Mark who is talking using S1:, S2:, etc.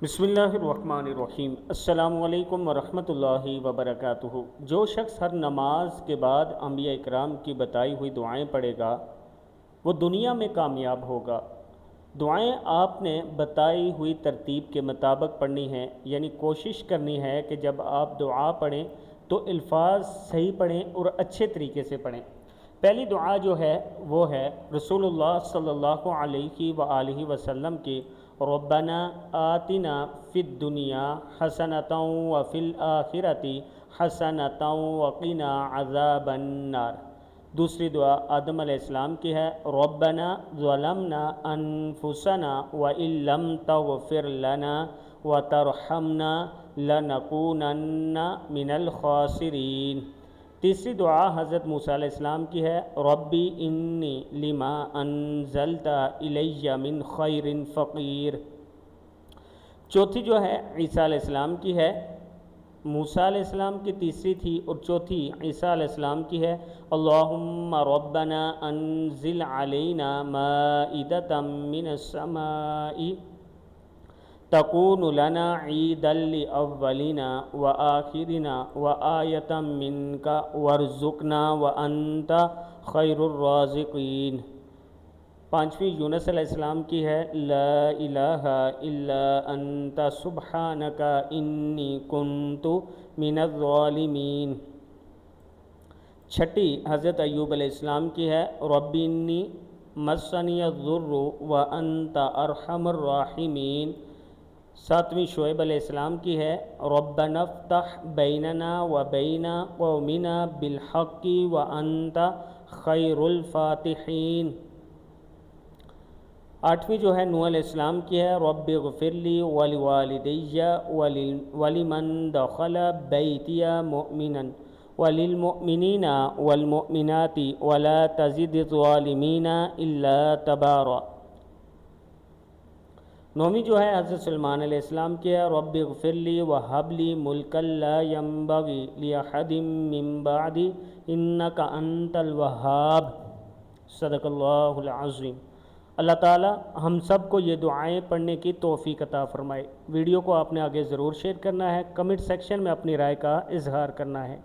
S1: بسم اللہ الرحمن الرحیم۔ السلام علیکم ورحمۃ اللہ وبرکاتہ۔ جو شخص ہر نماز کے بعد انبیاء اکرام کی بتائی ہوئی دعائیں پڑھے گا وہ دنیا میں کامیاب ہوگا۔ دعائیں آپ نے بتائی ہوئی ترتیب کے مطابق پڑھنی ہیں، یعنی کوشش کرنی ہے کہ جب آپ دعا پڑھیں تو الفاظ صحیح پڑھیں اور اچھے طریقے سے پڑھیں۔ پہلی دعا جو ہے وہ ہے رسول اللہ صلی اللہ علیہ وآلہ وسلم کی ربنا آتنا فی الدنیا حسنۃ وفی الآخرۃ حسنۃ وقنا عذاب النار۔ دوسری دعا آدم علیہ السلام کی ہے ربنا ظلمنا انفسنا وان لم تغفر لنا وترحمنا لنکونن من الخاسرین۔ تیسری دعا حضرت موسیٰ علیہ السلام کی ہے ربی انی لما انزلت الی من خیر فقیر۔ چوتھی جو ہے عیسیٰ علیہ السلام کی ہے، موسیٰ علیہ السلام کی تیسری تھی اور چوتھی عیسیٰ علیہ السلام کی ہے اللہم ربنا انزل علینا مائدۃ من السماء تکون لنا عیدا لاولنا وآخرنا وآیۃ منک وارزقنا وانت خیر الرازقین۔ پانچویں یونس علیہ السلام کی ہے لا الہ الا انت سبحانک انی کنت من الظالمین۔ چھٹی حضرت ایوب علیہ السلام کی ہے رب انی مسنی الضر وانت ارحم الراحمین۔ ساتویں شعیب علیہ السلام کی ہے ربنا افتح بیننا وبین قومنا بالحق وانت خیر الفاتحین۔ آٹھویں جو ہے نوح علیہ السلام کی ہے رب اغفر لی ولوالدی ولمن دخل بیتی مؤمنا وللمؤمنین والمؤمنات ولا تزد الظالمین الا تبارا۔ نویں جو ہے حضرت سلمان علیہ السلام کی ہے رب اغفر لی وہب لی ملکا لا ینبغی لاحد من بعدی انک انت الوہاب۔ صدق اللہ العظیم۔ اللہ تعالی ہم سب کو یہ دعائیں پڑھنے کی توفیق عطا فرمائے۔ ویڈیو کو آپ نے آگے ضرور شیئر کرنا ہے، کمنٹ سیکشن میں اپنی رائے کا اظہار کرنا ہے۔